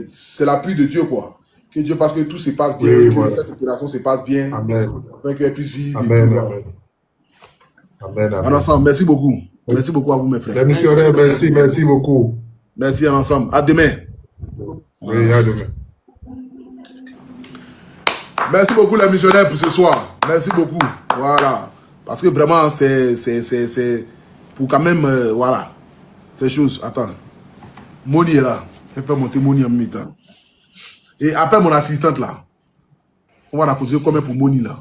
c'est l'appui de Dieu, quoi. Que Dieu fasse que tout se passe bien, Oui, que voilà. cette opération se passe bien, Amen. afin qu'elle puisse vivre. Amen, Et tout, amen. Amen, en amen. ensemble, merci beaucoup. Merci beaucoup à vous, mes frères. Les missionnaires, merci beaucoup. Merci en ensemble. À demain. Oui, à demain. Merci beaucoup, les missionnaires, pour ce soir. Merci beaucoup. Voilà. Parce que vraiment, c'est pour quand même, voilà, ces choses. Attends. Moni est là. Elle fait monter Moni en même temps. Et appelle mon assistante là. On va la poser combien pour Moni là.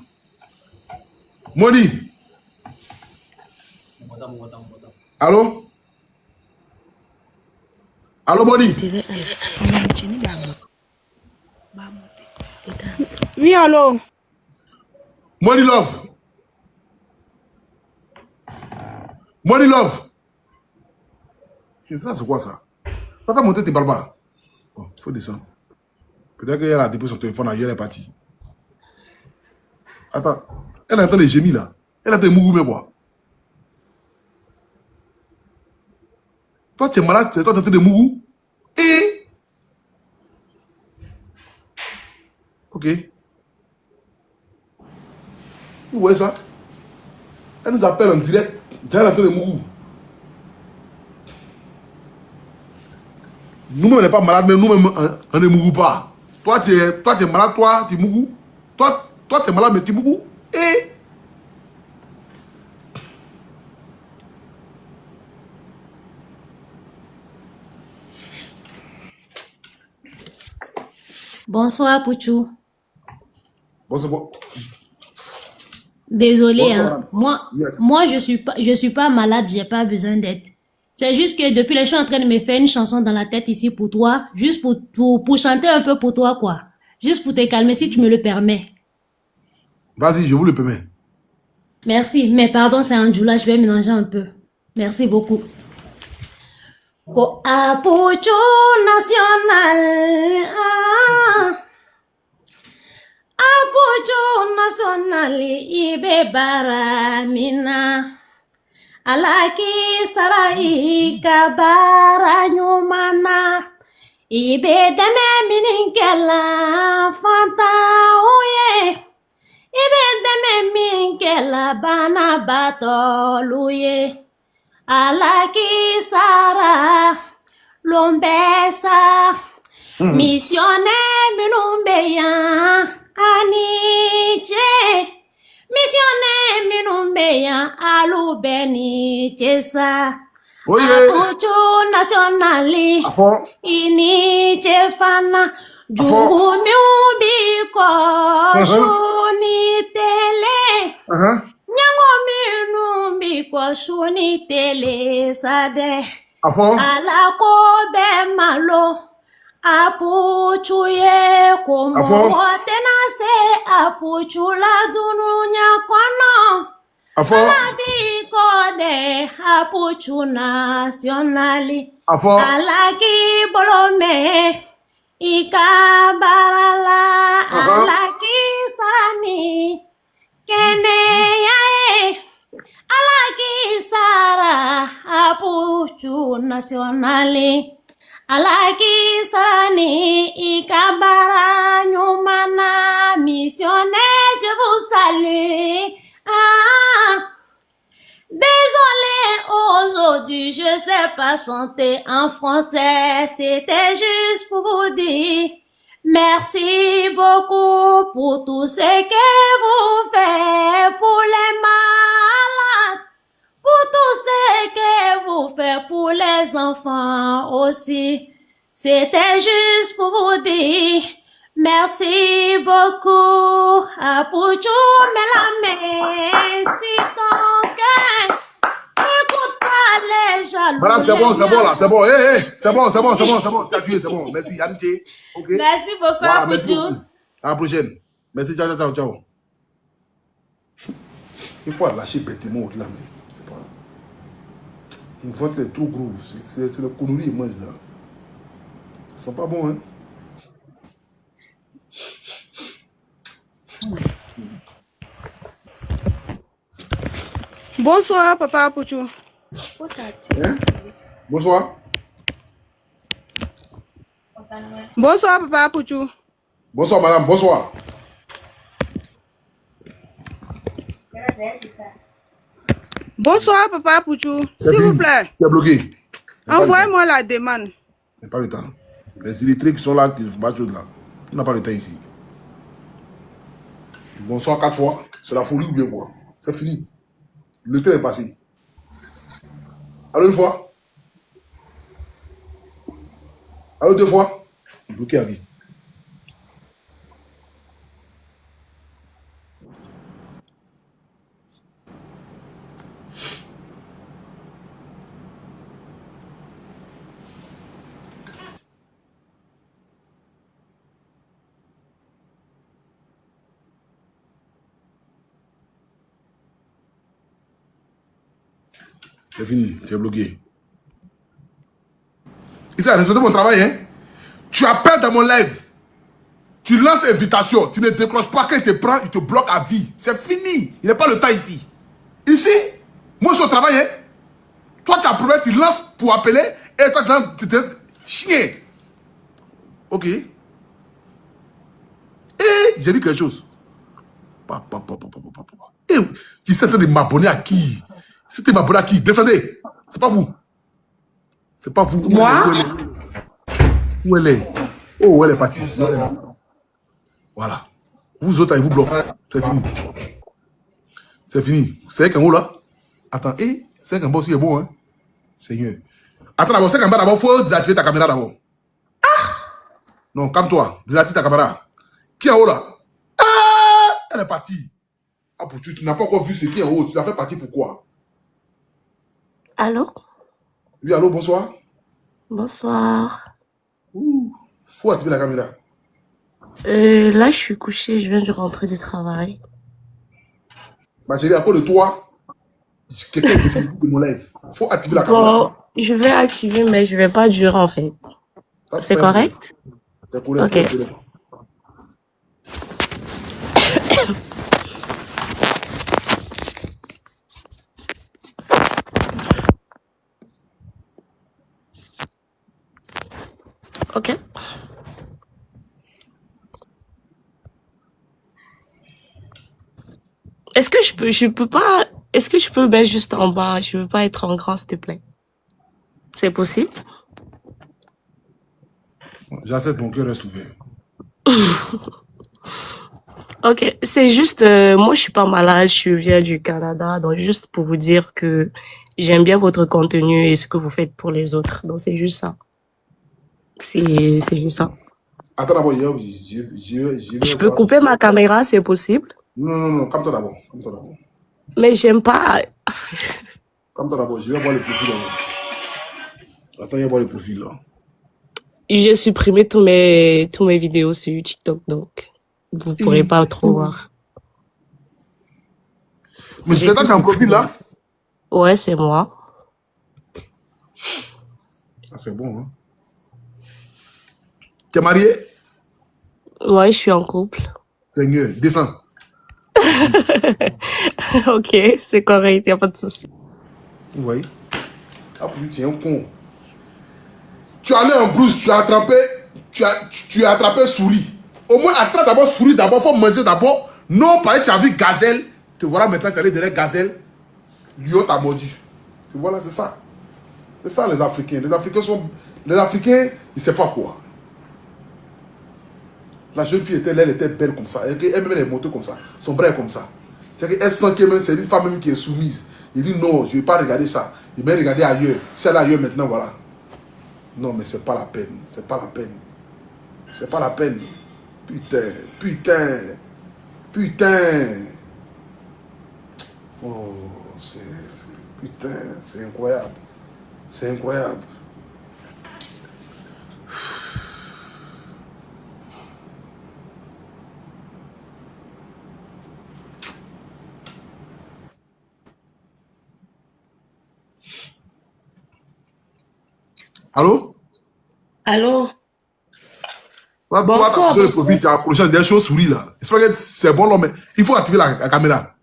Moni. Allô? Allô, Moni? Oui, allô? Money Love. Money Love. Et ça, c'est quoi ça? Ça fait monter tes balbas. Bon, il faut descendre. Peut-être qu'elle a déposé son téléphone ailleurs, elle est partie. Attends. Elle entend les gémis là. Elle entend les mougous, mais quoi? Toi, tu es malade, c'est toi qui entends des mougous. Et. Ok. Vous voyez ça? Elle nous appelle en direct. Elle entend les mougous. Nous-mêmes, on n'est pas malades, mais nous-mêmes, on ne mougou pas. Toi, tu es malade, toi, tu mougou. Toi, tu es malade, mais tu mougou. Et. Bonsoir, Pouchou. Bonsoir. Désolée, Bonsoir, hein. yes. Moi, je suis pas malade, j'ai pas besoin d'aide. C'est juste que depuis, je suis en train de me faire une chanson dans la tête ici pour toi, juste pour chanter un peu pour toi, quoi. Juste pour te calmer, si tu me le permets. Vas-y, je vous le permets. Merci, mais pardon, c'est en Djoula, je vais mélanger un peu. Merci beaucoup. Ko Apuchu national, Apuchu national, ibe baramina. Alaki sarai kabara nyumana. Ibe deme mininkela fanta uye. Ibe deme mininkela bana batoluye. Alaki Sara Lombesa Missionnaire Minumbeya Aniche Missionnaire Minumbeya Alubeni Chesa Apuchu nationali Iniche fana Juhumi ubiko Shuni tele Nyango minu kwa shuni tele sade. Alako be malo. Apuchu ye komo tena se apuchu la dununya kono. Alabi kode apuchu nationali. Alaki bolome. Ika barala. Alaki sarani. Kene yae. Alaki Sara Apuchu nationali. Alaki Sarani Ikabara Nyumana missionnaire, je vous salue. Désolé, aujourd'hui je sais pas chanter en français. C'était juste pour vous dire merci beaucoup pour tout ce que vous faites pour les malades, pour tout ce que vous faites pour les enfants aussi. C'était juste pour vous dire merci beaucoup. Apuchu, mets la main si ton cœur. Écoute pas les jaloux. Madame, c'est bon, là, c'est bon. C'est bon. Tu as tué, c'est bon. Merci, Yanté. Okay. Merci beaucoup, voilà, Apuchu. Merci beaucoup. À la prochaine. Merci, ciao. C'est quoi lâcher bêtement là, mais c'est pas. Mon ventre est trop gros. C'est le connerie, moi, là. Ça sent pas bon, hein. Bonsoir, papa Apuchu. Hein? Bonsoir. Bonsoir, Papa Pouchou. Bonsoir, madame. Bonsoir. Bonsoir, Papa Pouchou. C'est S'il vous fini. plaît, Tu es bloqué. envoyez-moi la demande. Il n'y a pas le temps. Les illettrés qui sont là, qui se battent là. On n'a pas le temps ici. Bonsoir 4 fois. C'est la folie ou bien quoi? C'est fini. Le temps est passé. Allô une fois? Allô 2 fois? Bloqué à vie. C'est fini, tu es bloqué. Ici, respectez mon travail, hein. Tu appelles dans mon live. Tu lances invitation. Tu ne décroches pas. Quand il te prend, il te bloque à vie. C'est fini. Il n'est pas le temps ici. Ici, moi, je suis au travail, hein. Toi, tu as problème, tu lances pour appeler. Et toi, tu te chien. Ok. Et j'ai dit quelque chose. Et qui s'est en train de m'abonner à qui? C'était m'abonner à qui? Descendez. C'est pas vous. C'est pas vous. Moi? Où elle est? Oh, où elle est partie? Voilà. Vous autres, allez vous bloquer. C'est fini. C'est fini. C'est qu'en haut là? Attends, c'est qu'en bas aussi est bon, hein? Seigneur. Attends d'abord, c'est qu'en bas d'abord, il faut désactiver ta caméra d'abord. Non, calme-toi. Désactive ta caméra. Qui est en haut là? Ah! Elle est partie. Ah, tu n'as pas encore vu ce qui est en haut. Tu l'as fait partir pourquoi? Allô? Oui, allô, bonsoir. Bonsoir. Faut activer la caméra. Là, je suis couchée, je viens de rentrer du travail. Ma chérie, à cause de toi, quelqu'un est décédé de mon live. Faut activer la caméra. Bon, je vais activer, mais je vais pas durer en fait. Ça, C'est correct? C'est correct. Ok. C'est correct. Ok. Est-ce que je peux pas, est-ce que je peux mettre juste en bas? Je veux pas être en grand, s'il te plaît. C'est possible? J'accepte, mon cœur reste ouvert. Ok, c'est juste, moi je suis pas malade, je viens du Canada, donc juste pour vous dire que j'aime bien votre contenu et ce que vous faites pour les autres. Donc c'est juste ça. C'est juste ça. Attends d'abord, Je peux voir. couper ma caméra, c'est possible, Non, calme-toi d'abord. Calme-toi d'abord. mais j'aime pas. Calme-toi d'abord, je vais voir le profil d'abord. Attends, je vais voir le profil là. J'ai supprimé tous mes vidéos sur TikTok, donc vous pourrez pas trop voir. Mais c'est toi qui as un profil là? Ouais, c'est moi. Ah, c'est bon, hein. Tu es marié? Ouais, je suis en couple. Seigneur, descends. Ok, c'est correct, y a pas de souci. Vous voyez? Ah, tu es un con. Tu es allé en brousse, tu as attrapé souris. Au moins, attrape d'abord souris, d'abord, faut manger d'abord. Non, parce que tu as vu gazelle. Te voilà maintenant, tu es allé derrière gazelle. Lion t'a mordu. Tu vois là, c'est ça. C'est ça les Africains. Les Africains, ils ne savent pas quoi. La jeune fille elle était belle comme ça. Elle-même, elle est montée comme ça. Son bras est comme ça. Elle sent que c'est une femme même qui est soumise. Il dit non, je ne vais pas regarder ça. Il va regarder ailleurs. Si elle est ailleurs maintenant, voilà. Non, mais c'est pas la peine. C'est pas la peine. C'est pas la peine. Putain. Oh, putain, c'est incroyable. C'est incroyable. Allô? Allô? Toi, Bonsoir. tu as le profil, tu as accroché des choses souris là. C'est bon là, mais il faut activer la caméra.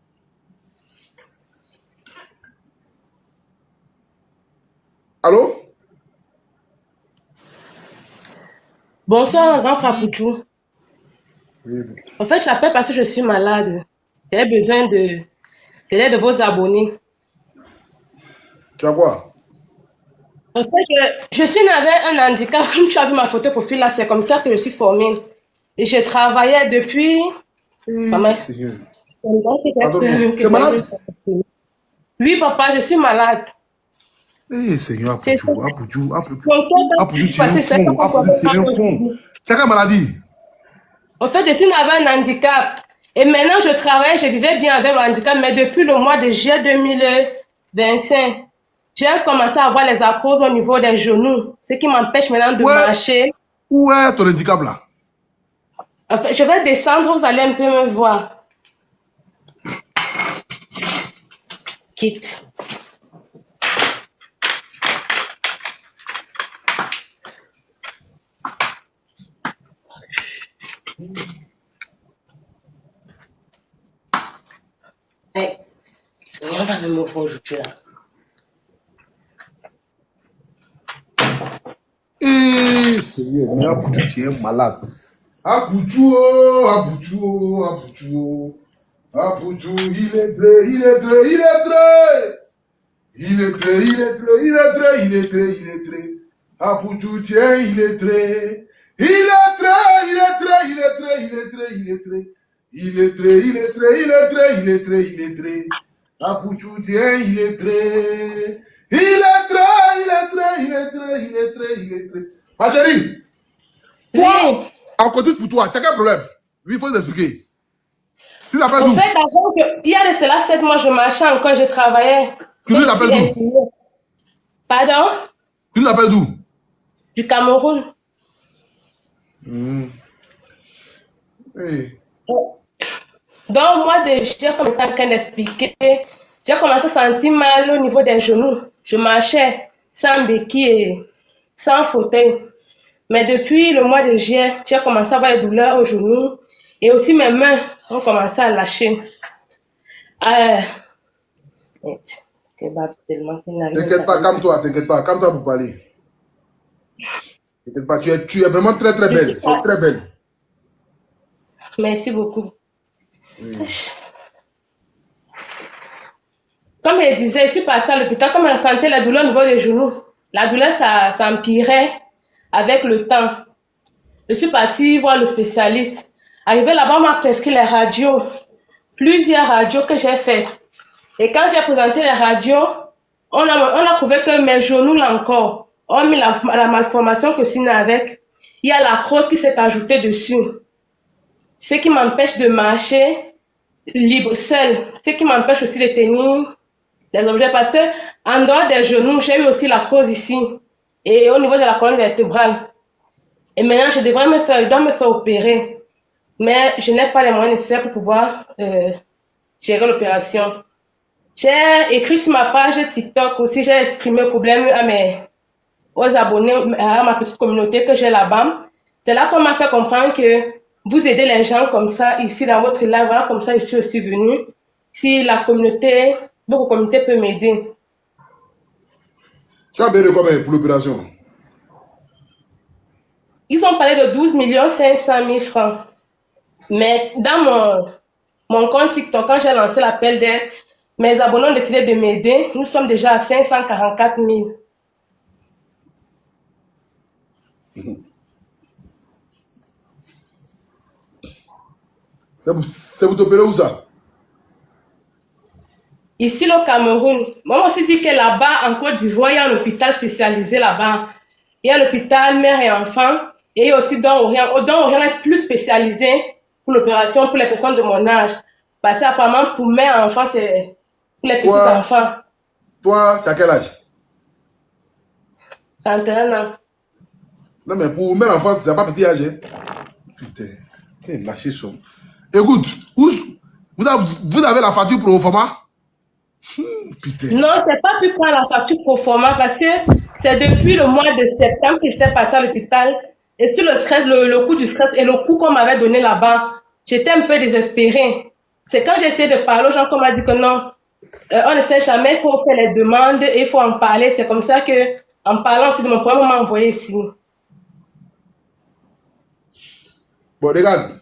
Allô? Bonsoir, grand Papouchou. Oui. En fait, j'appelle parce que je suis malade. J'ai besoin de l'aide de vos abonnés. Tu as quoi? En fait, je suis née avec un handicap. Comme tu as vu ma photo profil là, c'est comme ça que je suis formée. Et je travaillais depuis. Maman, Seigneur. peut-être Pardonne-moi. que Tu es malade? Oui, papa, je suis malade. Seigneur, C'est ça. Apouchou, Mon cœur, tu es un con. Apouchou, tu es un con. Tu as quelle maladie? En fait, je suis née avec un handicap. Et maintenant, je travaille, je vivais bien avec le handicap, mais depuis le mois de juillet 2025, j'ai commencé à avoir les arthroses au niveau des genoux, ce qui m'empêche maintenant de marcher. Où est ton handicap là? En fait, je vais descendre, vous allez un peu me voir. Quitte. Hey, on va me montrer aujourd'hui là. Seigneur, mais Apouchou, tu es malade. Apouchou, oh, Apouchou, oh, Apouchou, oh. Apouchou, il est très, il est très, il est très. Il est très, il est très, il est très, il est très, il est très. Apouchou, tiens, il est très. Il est très, il est très, il est très, il est très, il est très. Il est très, il est très, il est très, il est très, il est très. Apouchou, tiens, il est très. Il est très, il est très, il est très, il est très, il est très. Ma chérie, toi, en côté pour toi, tu as quel problème? Lui, il faut t'expliquer. Tu l'appelles d'où? En fait, avant que, il y a de cela 7 mois, je marchais encore, je travaillais. Tu l'appelles d'où? Pardon? Tu l'appelles d'où? Du Cameroun. Hey. Donc, moi, déjà, comme étant en train d'expliquer, j'ai commencé à sentir mal au niveau des genoux. Je marchais sans béquille et sans fauteuil. Mais depuis le mois de juillet, j'ai commencé à avoir des douleurs aux genoux et aussi mes mains ont commencé à lâcher. T'inquiète pas, calme-toi pour parler. T'inquiète pas, tu es vraiment très très belle. Tu es très belle. Merci beaucoup. Oui. Comme je disais, je suis partie à l'hôpital, comme je sentais la douleur au niveau des genoux. La douleur, ça empirait avec le temps. Je suis partie voir le spécialiste. Arrivé là-bas, on m'a prescrit les radios. Plusieurs radios que j'ai faites. Et quand j'ai présenté les radios, on a trouvé que mes genoux, là encore, ont mis la malformation que je suis née avec. Il y a la crosse qui s'est ajoutée dessus. Ce qui m'empêche de marcher libre seul. Ce qui m'empêche aussi de tenir les objets. Parce que en dehors des genoux, j'ai eu aussi la crosse ici. Et au niveau de la colonne vertébrale. Et maintenant, je dois me faire opérer. Mais je n'ai pas les moyens nécessaires pour pouvoir gérer l'opération. J'ai écrit sur ma page TikTok aussi, j'ai exprimé le problème aux abonnés, à ma petite communauté que j'ai là-bas. C'est là qu'on m'a fait comprendre que vous aidez les gens comme ça, ici dans votre live, voilà, comme ça je suis aussi venue. Si la communauté, votre communauté peut m'aider. Tu as payé combien pour l'opération? Ils ont parlé de 12 500 000 francs. Mais dans mon compte TikTok, quand j'ai lancé l'appel d'aide, mes abonnés ont décidé de m'aider. Nous sommes déjà à 544 000. C'est pour t'opérer où ça? Ici, le Cameroun. Moi aussi dit que là-bas, en Côte d'Ivoire, il y a un hôpital spécialisé là-bas. Il y a l'hôpital mère et enfant. Et il y a aussi Don Orient. Don Orient est plus spécialisé pour l'opération pour les personnes de mon âge. Parce qu'apparemment, pour mère et enfant, c'est pour les petits enfants. Toi, tu as quel âge? 31 ans. Non, mais pour mère et enfant, c'est pas petit âge. Putain, quel lâché son. Écoute, vous avez la facture pro format? Putain. Non, c'est pas plus prendre la facture pro format parce que c'est depuis le mois de septembre que j'étais partie à l'hôpital. Et sur le stress, le coup du stress et le coup qu'on m'avait donné là-bas, j'étais un peu désespérée. C'est quand j'ai essayé de parler aux gens qu'on m'a dit que non, on ne sait jamais, il faut faire les demandes et il faut en parler. C'est comme ça que, en parlant aussi de mon problème, on m'a envoyé ici. Bon, regarde.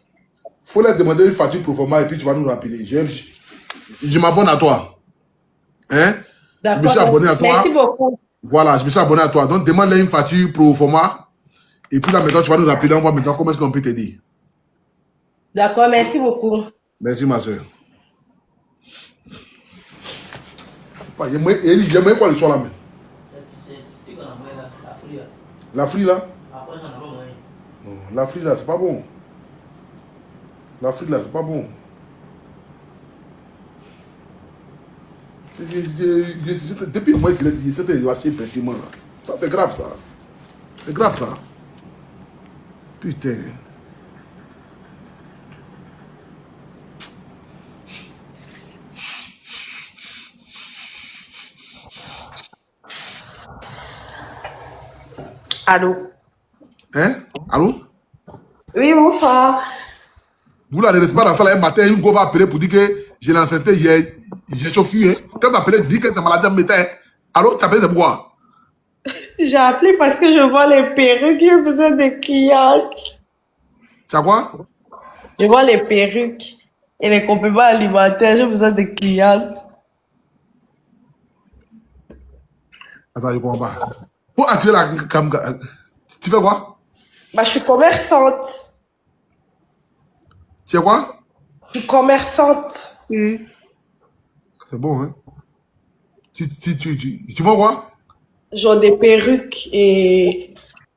Faut leur demander une facture pro forma et puis tu vas nous rappeler. Je m'abonne à toi. Hein? Je me suis abonné à toi. Merci beaucoup. Voilà, je me suis abonné à toi. Donc, demande-leur une facture pro forma. Et puis là, maintenant, tu vas nous rappeler. On voit maintenant comment est-ce qu'on peut t'aider. D'accord, merci beaucoup. Merci, ma soeur. J'aimerais quoi le soir là, même? La frite là? Non, la frite là, c'est pas bon. La frite là, c'est pas bon. Depuis moi, j'essaie de lâcher bêtement là. Ça, c'est grave ça. C'est grave ça. Putain. Allô? Hein? Allô? Oui, bonsoir. Vous là, ne restez pas dans ça là un matin, une go va appeler pour dire que j'ai l'enceinté, j'ai chauffé. Hein? Quand tu appelles, dis que c'est maladie, mais allô, tu appelles, c'est pourquoi? J'ai appelé parce que je vois les perruques, j'ai besoin de clients. Tu as quoi? Je vois les perruques et les compléments alimentaires, j'ai besoin de clients. Attends, je comprends pas. Pour attirer la cam, tu fais quoi? Bah, je suis commerçante. Tu es quoi? Je suis commerçante. C'est bon, hein? Tu vends quoi? Genre des perruques et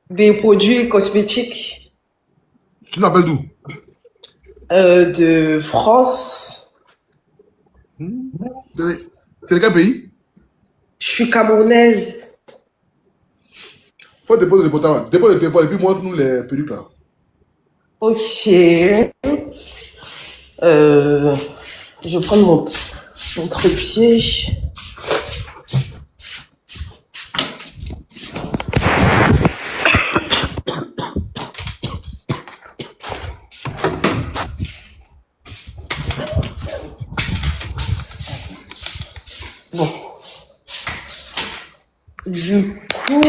des produits cosmétiques Tu t'appelles d'où? de France. T'es de quel pays? Je suis camerounaise. Faut déposer le portable. Dépose le téléphone et puis montre-nous les perruques là. Ok. Je vais prendre mon trépied. Bon. Du coup...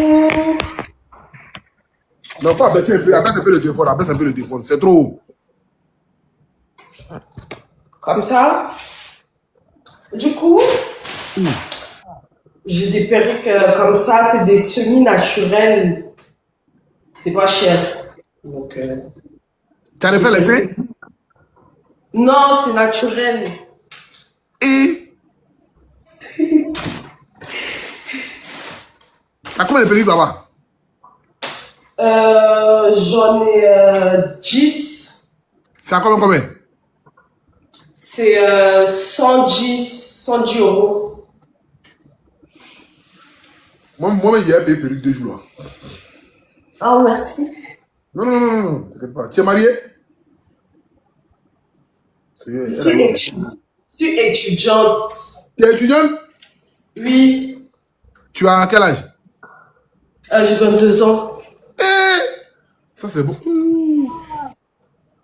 Non, pas abaisser un peu le téléphone, abaisse un peu le téléphone. C'est trop haut. Comme ça. Du coup, j'ai des perruques comme ça, c'est des semi-naturelles. C'est pas cher. Donc, Tu as refait l'essai? non, c'est naturel. Et t'as combien de perruques là-bas? J'en ai 10. C'est à combien? C'est 110 euros. Moi, j'ai payé perruque 2 jours là. Ah, merci. Non, t'inquiète pas. Tu es marié? Je suis étudiante. Tu es étudiante? Oui. Tu as quel âge? J'ai 22 ans. Ça, c'est bon.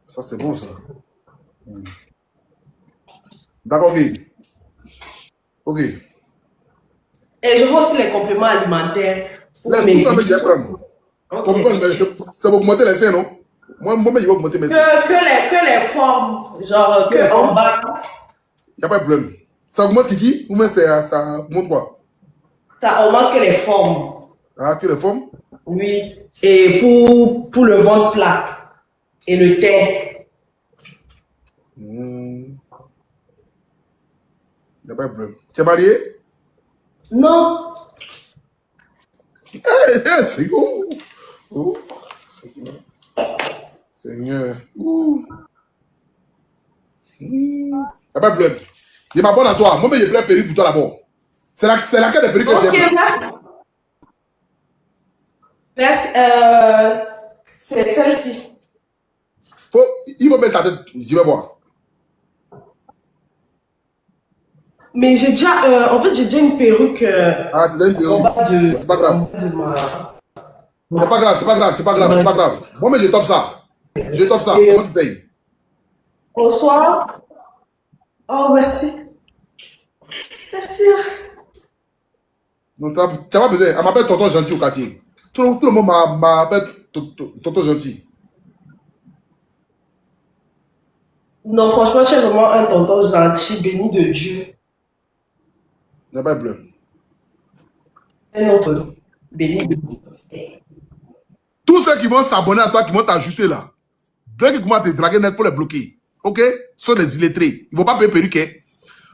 Ça, c'est bon, ça. D'accord, ok. Ok. Et je vois aussi les compléments alimentaires. Laisse tout ça, mais je vais prendre. Ça va augmenter les seins, non? Moi, je vais augmenter mes seins. Que les formes, genre que en bas, Il n'y a pas de problème. Ça augmente Kiki ou même ça augmente quoi? ça augmente que les formes. Ah, que les formes? Oui. Et pour le ventre plat et le teint. Il n'y a pas de problème. Tu es marié? Non. C'est oh. Oh. Seigneur. Il n'y a pas de problème. Je m'abonne à toi. Moi, je prends perruque pour toi d'abord. C'est laquelle des perruques que Ok, j'aime? merci. C'est celle-ci. Il faut mettre sa tête. Je vais voir. Mais j'ai déjà, en fait, j'ai déjà une perruque Ah, tu as une en perruque. bas de... C'est pas grave. en bas de ma- C'est pas grave. Moi, mais je t'offre ça. Je t'offre ça. C'est moi qui paye. Bonsoir. Oh, merci. Merci. Donc, tu n'as pas besoin. Elle m'appelle tonton gentil au quartier. Tout le monde m'appelle tonton gentil. Non, franchement, tu es vraiment un tonton gentil, béni de Dieu. Il n'y a pas de problème. Un autre béni de Dieu. Tous ceux qui vont s'abonner à toi, qui vont t'ajouter là, dès qu'ils commencent à te draguer net, il faut les bloquer. Ok? Ce sont des illettrés. Ils ne vont pas payer perruquet.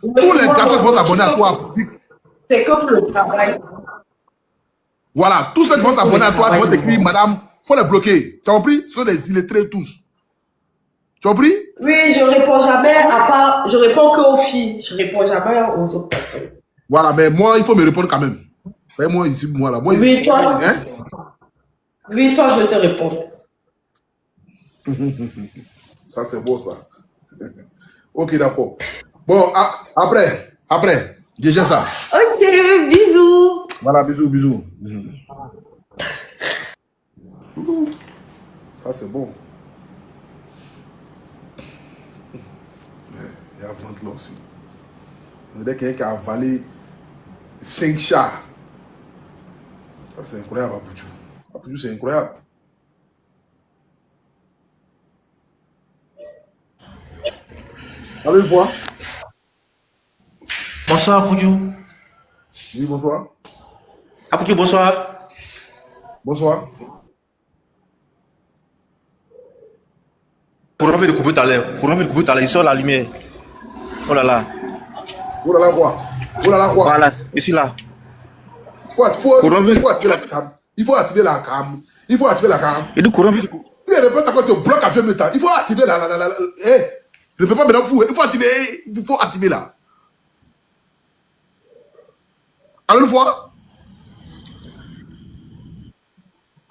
Tous les garçons qui vont s'abonner à toi. C'est que pour le travail. Voilà. Tous ceux qui vont s'abonner à toi, qui vont t'écrire, madame, il faut les bloquer. Tu as compris? Ce sont des illettrés tous. Tu as compris? Oui, je réponds jamais à part. Je réponds que aux filles. Je réponds jamais aux autres personnes. Voilà, mais moi, il faut me répondre quand même. Moi, ici, moi là. Moi, Oui, toi. Hein? Oui, toi, je vais te répondre. Ça, c'est beau, ça. Ok, d'accord. Bon, après, j'ai déjà ça. Ok, bisous. Voilà, bisous. Ça, c'est bon. Il y a vente là aussi. On dirait quelqu'un qui a avalé 5 chats. Ça, c'est incroyable, Apoudjou. Apoudjou, c'est incroyable. Allez, voir. Bonsoir, Apoudjou. Oui, bonsoir. Apoudjou, bonsoir. Bonsoir. Pour enlever le coupé tout à l'heure. Il sort la lumière. Oh là là. Oh là là, quoi? Voilà, je suis là. Il faut activer la cam. Il faut activer la cam. Et du courant avec le coupé. Si elle répète quand tu bloques à faire temps, il faut activer la. Je ne peux pas maintenant fou. Il faut activer là. Alors une fois.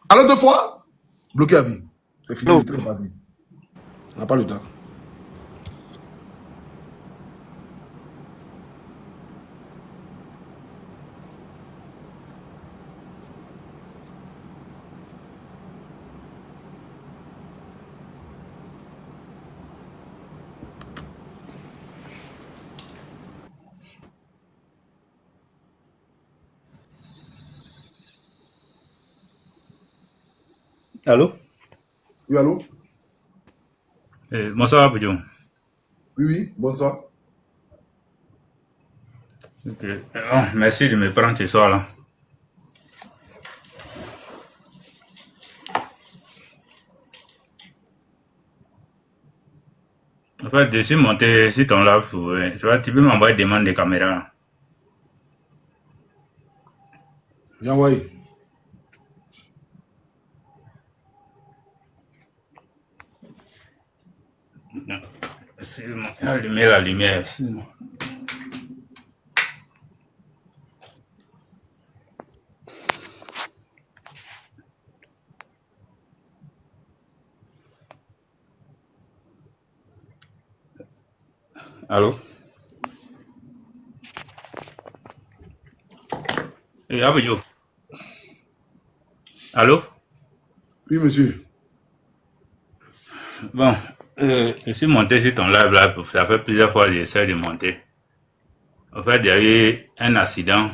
Alors 2 fois. Bloqué à vie. C'est fini. Non. Vas-y. On n'a pas le temps. Allô? Oui, allô? Bonsoir, Apoudjou. Oui, bonsoir. Ok. Merci de me prendre ce soir-là. En fait, je suis monté sur ton live. Tu peux m'envoyer des demandes de caméra. Bien, oui. Allumer la lumière. Allô? Apoudjou. Allô? Oui, monsieur. Bon, je suis monté sur ton live là, ça fait plusieurs fois que j'essaie de monter. En fait, il y a eu un accident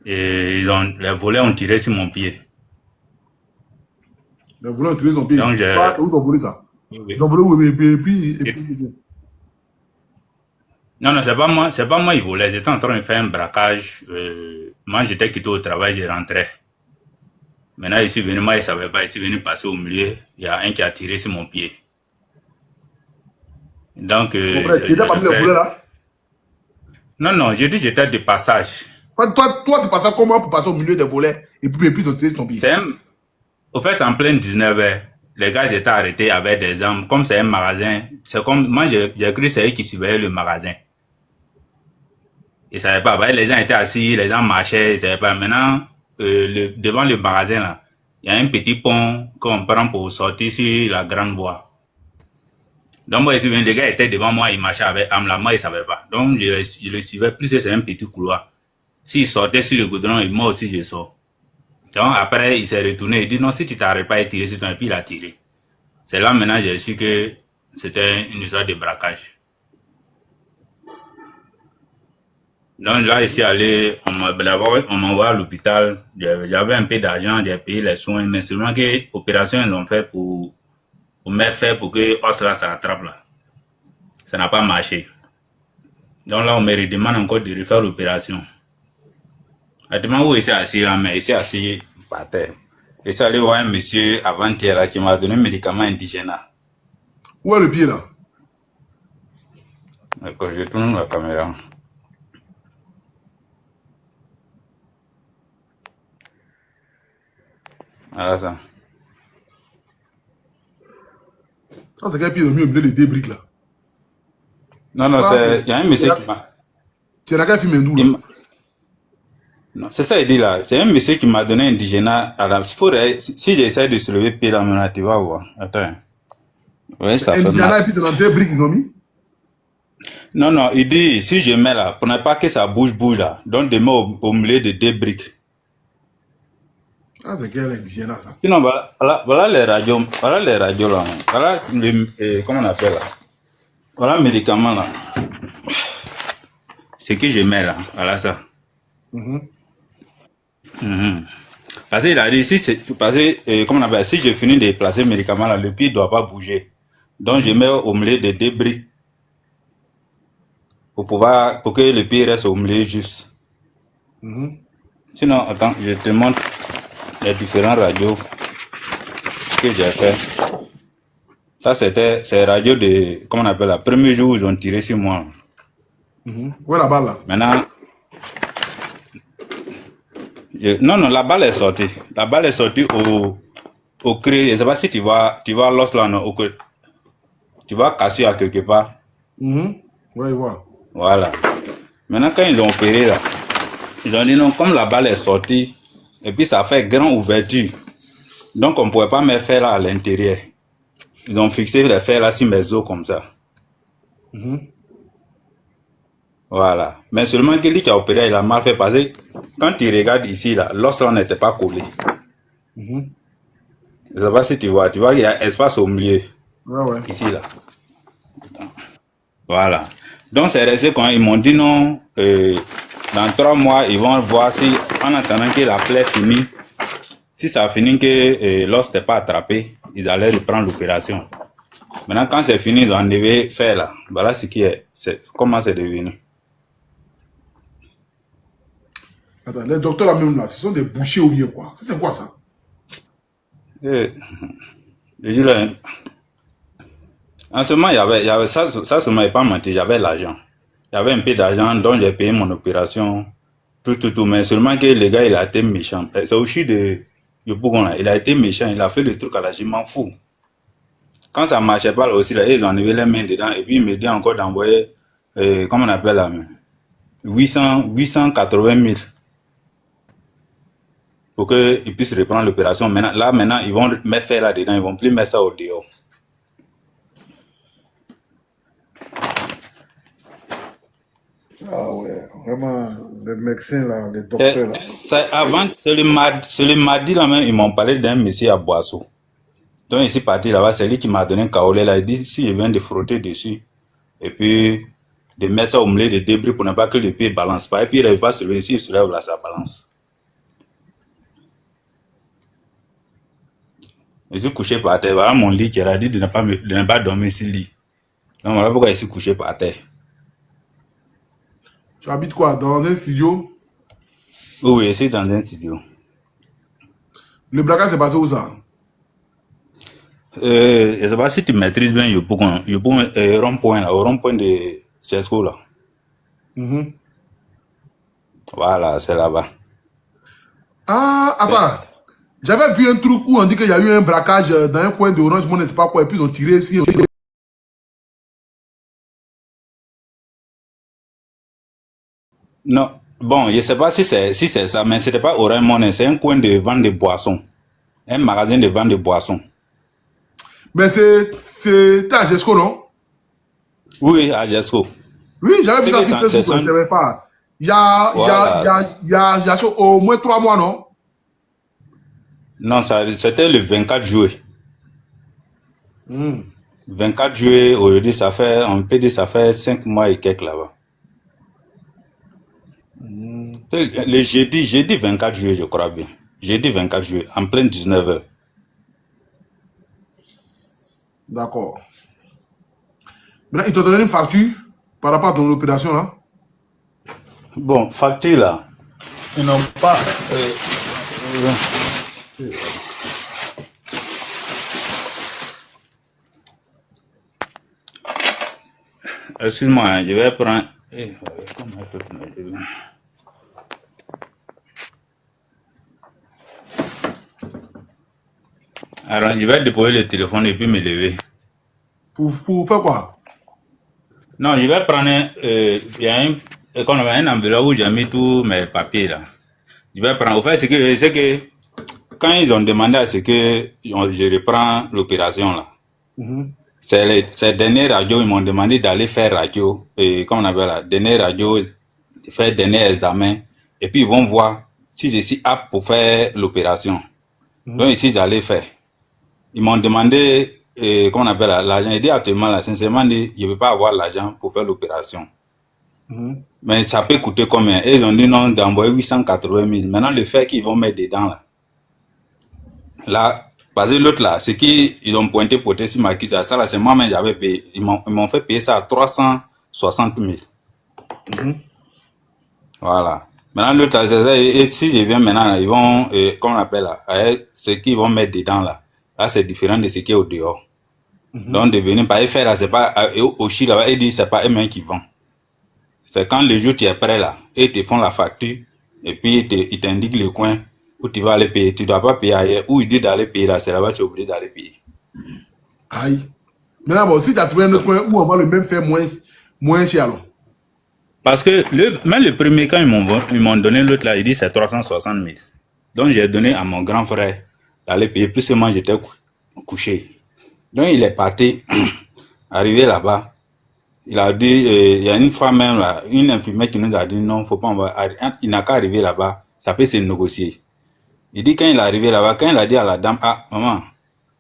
et les volets ont tiré sur mon pied. Les volets ont tiré son pied. Donc, C'est où t'as volé ça? Oui. T'as volé où? Et puis. Non, c'est pas moi, ils volaient. J'étais en train de faire un braquage. Moi, j'étais quitté au travail, j'ai rentré. Maintenant, je suis venu, moi, je ne savais pas, je suis venu passer au milieu. Il y a un qui a tiré sur mon pied. Donc, tu n'étais pas mis les volets là? Non, j'ai dit j'étais de passage. Toi, tu passais comment pour passer au milieu des volets et puis tu as tiré sur ton pied? Au fait, c'est en plein 19h. Les gars, j'étais arrêté avec des armes. Comme c'est un magasin, c'est comme, moi, j'ai cru que c'est eux qui surveillaient le magasin. Ils ne savaient pas. Les gens étaient assis, les gens marchaient, ils ne savaient pas. Maintenant, devant le magasin, là, il y a un petit pont qu'on prend pour sortir sur la grande voie. Donc, moi, les gars étaient devant moi, ils marchaient avec armes là, moi, ils ne savaient pas. Donc, je le suivais, plus c'est un petit couloir. S'ils sortaient sur le goudron, moi aussi, je sors. Donc, après, il s'est retourné, il dit non, si tu t'arrêtes pas, il tirer sur toi, et puis il a tiré. C'est là, maintenant, j'ai su que c'était une histoire de braquage. Donc là, ici, allé, on m'envoie à l'hôpital. J'avais un peu d'argent, j'ai payé les soins, mais seulement que l'opération, ils ont fait pour me faire pour que os là, ça attrape là. Ça n'a pas marché. Donc là, on me redemande encore de refaire l'opération. Actuellement, où il s'est assis là, mais il s'est assis par terre. Et ça, allé voir un monsieur avant-hier là, qui m'a donné un médicament indigène. Où est le pied là? D'accord, je tourne la caméra. Voilà ça. Ça, c'est quel pied de mieux, les deux briques là. Non, non, Ah, il y a un monsieur qui m'a... tu as qu'à filmer d'où il là? m'a- Non, c'est ça, il dit là. C'est un monsieur qui m'a donné un indigène à la... Si j'essaie de se lever pied là, maintenant, tu vas voir. Attends. Oui, ça fait Indiana, mal. et puis c'est dans deux briques qu'ils ont mis. Non, non, il dit, si je mets là, pour ne pas que ça bouge là, donc de mettre au milieu de deux briques. Ah, c'est quel Indiana ça? Sinon, voilà les radios là. Voilà comment on appelle là? Voilà le médicament là. Ce que je mets là, voilà ça. Parce qu'il a dit, comment on appelle, si je finis de placer le médicament là, le pied ne doit pas bouger. Donc je mets au milieu de deux briques pour que le pied reste au milieu juste. Sinon, attends, je te montre les différents radios que j'ai fait. Ça, c'est radio de, comment on appelle la premier jour où ils ont tiré sur moi. Où est la balle là? Maintenant, non, la balle est sortie. La balle est sortie au creux. Je ne sais pas si tu vois l'os là, non, tu vas casser à quelque part. Ouais, voilà. Voilà. Maintenant, quand ils l'ont opéré là, ils ont dit non, comme la balle est sortie, et puis ça fait grande ouverture. Donc, on ne pouvait pas me faire là à l'intérieur. Ils ont fixé les fers là sur mes os comme ça. Voilà. Mais seulement que lui qui a opéré, il a mal fait passer. Quand tu regardes ici, là, l'os là n'était pas collé. Je ne sais pas si tu vois qu'il y a espace au milieu. Ouais. Ici, là. Voilà. Donc, c'est resté quand ils m'ont dit non, dans 3 mois, ils vont voir si, en attendant que la plaie finisse, si ça finit que l'os n'est pas attrapé, ils allaient reprendre l'opération. Maintenant, quand c'est fini, ils ont enlevé faire là. Voilà ce qui est, comment c'est devenu. Attends, les docteurs là même là, ce sont des bouchers ou bien quoi? C'est quoi ça? Je dis là, en ce moment, il y avait ça seulement, il pas menti, j'avais l'argent. Il y avait un peu d'argent dont j'ai payé mon opération, tout, mais seulement que le gars, il a été méchant. C'est aussi de Yopougon là, il a été méchant, il a fait le truc à la je m'en fous. Quand ça marchait pas là aussi, là, ils ont enlevé les mains dedans, et puis il me dit encore d'envoyer, comment on appelle là, 880 000 pour qu'ils puissent reprendre l'opération. Maintenant, ils vont mettre faire là-dedans, ils vont plus mettre ça au dehors. Ah ouais, vraiment, les médecins là, les docteurs là. C'est le mardi là même, ils m'ont parlé d'un monsieur à Boisseau. Donc ici parti là-bas, c'est lui qui m'a donné un kaolé là. Il dit si je viens de frotter dessus, et puis de mettre ça au milieu de débris pour ne pas que le pied balance pas. Et puis il n'avait pas se lever, s'il se lève là, ça balance. Je suis couché par terre. Voilà mon lit qui a dit de ne pas dormir sur le lit. Donc voilà pourquoi je suis couché par terre. Tu habites quoi? Dans un studio? Oui, je suis dans un studio. Le braquage s'est passé où ça? Je ne sais pas si tu maîtrises bien Yopougon, rond-point là, au rond-point de Chesco là. Voilà, c'est là-bas. Ah, attends. J'avais vu un truc où on dit qu'il y a eu un braquage dans un coin d'Orange, mon pas quoi, et puis ils ont tiré ici. Non, bon, je ne sais pas si c'est ça, mais ce n'était pas Orange Money, c'est un coin de vente de boissons. Un magasin de vente de boissons. Mais c'est à Jesco, non? Oui, à Jesco. Oui, j'avais vu ça sur Facebook, je ne savais pas. Il y a au moins 3 mois, non? Non, c'était le 24 juillet. 24 juillet, aujourd'hui, on peut dire ça fait 5 mois et quelques là-bas. Le jeudi 24 juillet, je crois bien. Jeudi 24 juillet, en plein 19h. D'accord. Maintenant, ils t'ont donné une facture par rapport à ton opération là. Bon, facture là, ils n'ont pas. Excuse-moi, hein, je vais prendre. Comment elle peut me dire? Alors, je vais déposer le téléphone et puis me lever. Pour faire quoi? Non, je vais prendre. Il y a un enveloppe où j'ai mis tous mes papiers là. Je vais prendre. Au fait, c'est que quand ils ont demandé à ce que je reprends l'opération là, ces dernières radios, ils m'ont demandé d'aller faire radio, comment on appelle là, dernière radio, faire dernier examen, et puis ils vont voir si je suis apte pour faire l'opération. Donc ici, j'allais faire. Ils m'ont demandé, comment on appelle là, l'argent. J'ai dit actuellement là, sincèrement, je ne peux pas avoir l'argent pour faire l'opération. Mais ça peut coûter combien? Et ils ont dit non, d'envoyer 880 000. Maintenant, le fait qu'ils vont mettre dedans là, parce que l'autre là, c'est qu'ils ont pointé pour sur ma quitte. Ça là, c'est moi-même j'avais payé. Ils m'ont fait payer ça à 360 000. Voilà. Maintenant, l'autre là, c'est ça. Et si je viens maintenant, là, ils vont, comment on appelle là, ce qu'ils vont mettre dedans là, c'est différent de ce qui est au dehors. Donc, de venir par faire là, c'est pas, au Chili là, ils disent c'est pas eux-mêmes qui vendent. C'est quand le jour tu es prêt là, et ils te font la facture, et puis ils t'indiquent le coin où tu vas aller payer. Tu ne dois pas payer ailleurs. Où ils disent d'aller payer là, c'est là-bas que tu es obligé d'aller payer. Aïe. Maintenant, bon, si tu as trouvé un autre coin où on va le même faire moins cher alors. Parce que même le premier, quand ils m'ont donné l'autre là, ils disent c'est 360 000. Donc j'ai donné à mon grand frère d'aller payer. Plus que moi, j'étais couché. Donc il est parti, arrivé là-bas. Il a dit, il y a une fois même là, une infirmière qui nous a dit non, faut pas il n'a qu'à arriver là-bas, ça peut se négocier. Il dit quand il est arrivé là-bas, quand il a dit à la dame, ah maman,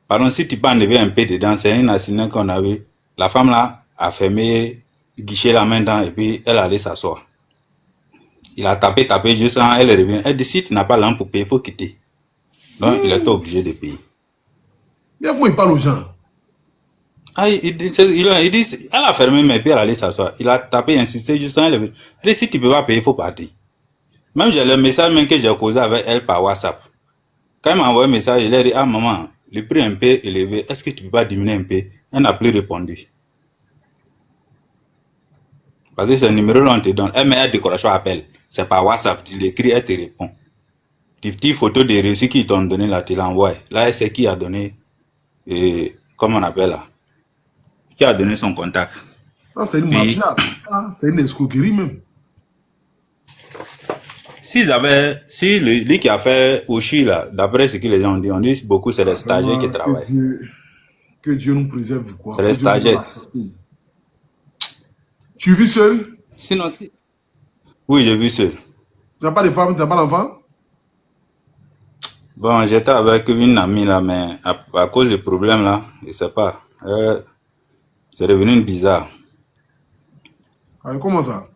pardon, si tu peux enlever un peu dedans, c'est un accident qu'on avait. La femme là a fermé, guichet la main dedans et puis elle allait s'asseoir. Il a tapé juste quand elle revient. Elle dit si tu n'as pas l'argent pour payer, il faut quitter. Donc il était obligé de payer. Mais comment il parle aux gens? Ah, il dit, elle a fermé, mais puis elle allait s'asseoir. Il a tapé, insisté, juste en elle. Elle dit, si tu ne peux pas payer, il faut partir. Même j'ai le message même que j'ai causé avec elle par WhatsApp. Quand elle m'a envoyé un message, il a dit, ah maman, le prix est un peu élevé, est-ce que tu ne peux pas diminuer un peu? Elle n'a plus répondu. Parce que c'est le numéro qu'on te donne. Elle met un décoration appel. C'est par WhatsApp, tu l'écris, elle te répond. Tu dis photo des récits qu'ils t'ont donné là, tu l'envoies. Là, c'est qui a donné, comment on appelle là? Qui a donné son contact. Ça, c'est une mafia. Ça, c'est une escroquerie même. Si lui qui a fait Oshi là, d'après ce que les gens ont dit, on dit beaucoup c'est les stagiaires qui travaillent. Que Dieu nous préserve quoi. C'est les stagiaires. Tu vis seul? Sinon, oui, je vis seul. Tu n'as pas de femme, tu n'as pas d'enfant? Bon, j'étais avec une amie là, mais à cause des problèmes là, je ne sais pas. C'est devenu bizarre. Alors, comment ça?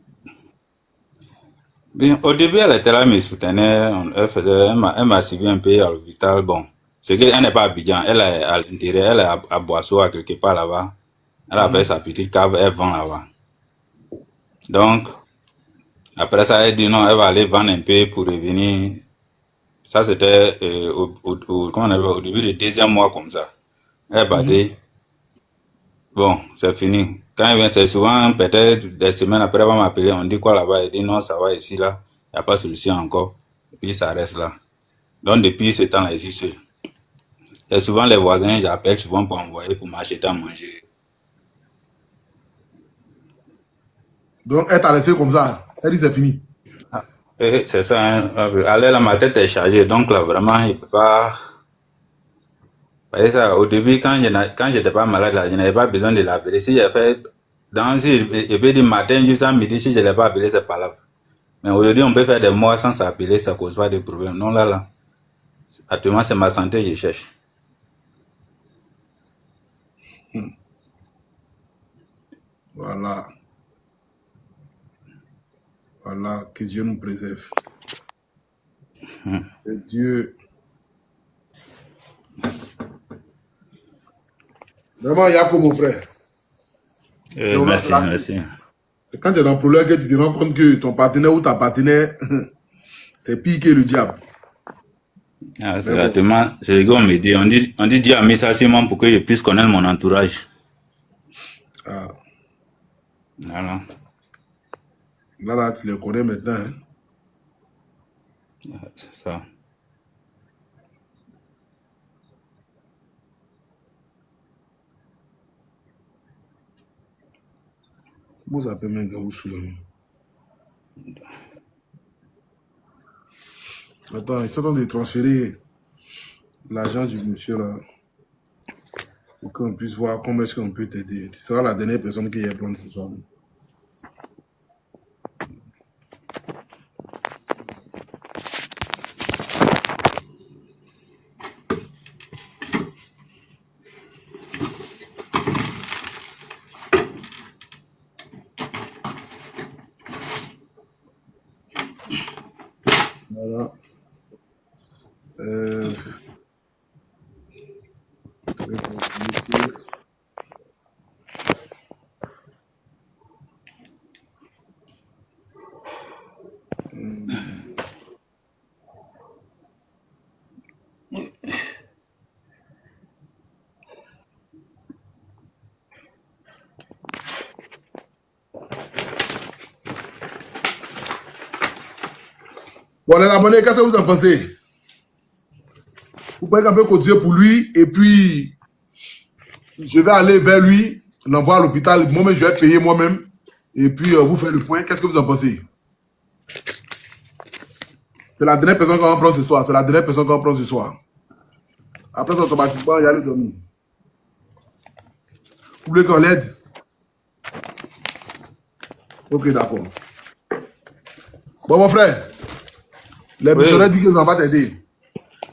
Bien, au début, elle était là, elle me soutenait. Elle m'a suivi un peu à l'hôpital. Bon, c'est qu'elle n'est pas à Abidjan. Elle est à l'intérieur. Elle est à Boisseau, à quelque part là-bas. Elle a fait sa petite cave, elle vend là-bas. Donc, après ça, elle dit non, elle va aller vendre un peu pour revenir. Ça, c'était au début du deuxième mois comme ça. Elle est partie. Bon, c'est fini. Quand elle vient, c'est souvent peut-être des semaines après, elle va m'appeler. On dit quoi là-bas? Elle dit non, ça va ici, là. Il n'y a pas de solution encore. Et puis ça reste là. Donc depuis ce temps-là, ici seul. Et souvent les voisins, j'appelle souvent pour envoyer pour m'acheter à manger. Donc elle t'a laissé comme ça. Elle dit c'est fini. C'est ça. Hein. Allez, là, ma tête est chargée. Donc là, vraiment, il ne peut pas. Ça, au début, quand j'étais pas malade, là, je n'avais pas besoin de l'appeler. Si j'ai fait, et puis du matin jusqu'à midi, si je ne l'ai pas appelé, c'est pas là. Mais aujourd'hui, on peut faire des mois sans s'appeler, ça ne cause pas de problème. Non, là. Actuellement, c'est ma santé que je cherche. Voilà. Voilà, que Dieu nous préserve. Que Dieu. Vraiment, Yako, mon frère. Merci, merci. C'est quand tu es dans le problème que tu te rends compte que ton partenaire ou ta partenaire, c'est pire que le diable. Ah, c'est exactement ce qu'on me dit. On dit Dieu a mis ça sur moi pour que je puisse connaître mon entourage. Ah. Voilà. Là, tu les connais maintenant. Hein? C'est ça. Comment ça s'appelle, même, Gaoussou, là? Attends, ils sont en train de transférer l'argent du monsieur, là. Pour qu'on puisse voir comment est-ce qu'on peut t'aider. Tu seras la dernière personne qui est prendre ce soir. Voilà. Très compliqué. Bon, les abonnés, qu'est-ce que vous en pensez? Vous pouvez un peu cotiser pour lui et puis je vais aller vers lui, l'envoie à l'hôpital. Moi-même, je vais payer moi-même et puis vous faites le point. Qu'est-ce que vous en pensez? C'est la dernière personne qu'on va prendre ce soir. C'est la dernière personne qu'on va prendre ce soir. Après ça, automatiquement, il y a le dormir. Vous voulez qu'on l'aide? Ok, d'accord. Bon, mon frère, les missionnaires disent qu'ils vont t'aider.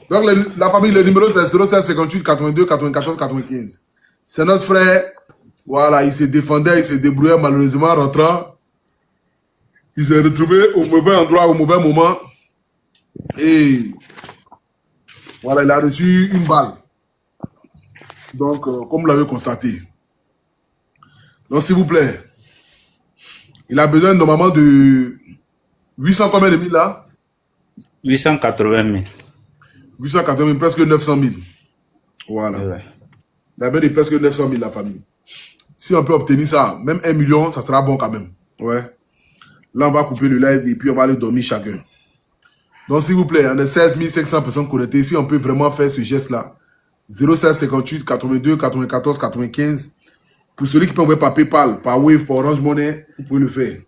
Donc, la famille, le numéro, c'est 07 58 82 94 95. C'est notre frère. Voilà, il se défendait, il se débrouillait malheureusement en rentrant. Il s'est retrouvé au mauvais endroit, au mauvais moment. Et voilà, il a reçu une balle. Donc, comme vous l'avez constaté. Donc, s'il vous plaît, il a besoin normalement de 800 combien de mille là? 880 000. 880 000, presque 900 000. Voilà. Ouais. Il a besoin de presque 900 000 la famille. Si on peut obtenir ça, même 1 million, ça sera bon quand même. Ouais. Là, on va couper le live et puis on va aller dormir chacun. Donc, s'il vous plaît, on est 16 500 personnes connectées. Si on peut vraiment faire ce geste-là, 07 58 82 94 95. Pour celui qui peut envoyer par PayPal, par Wave, par Orange Money, vous pouvez le faire.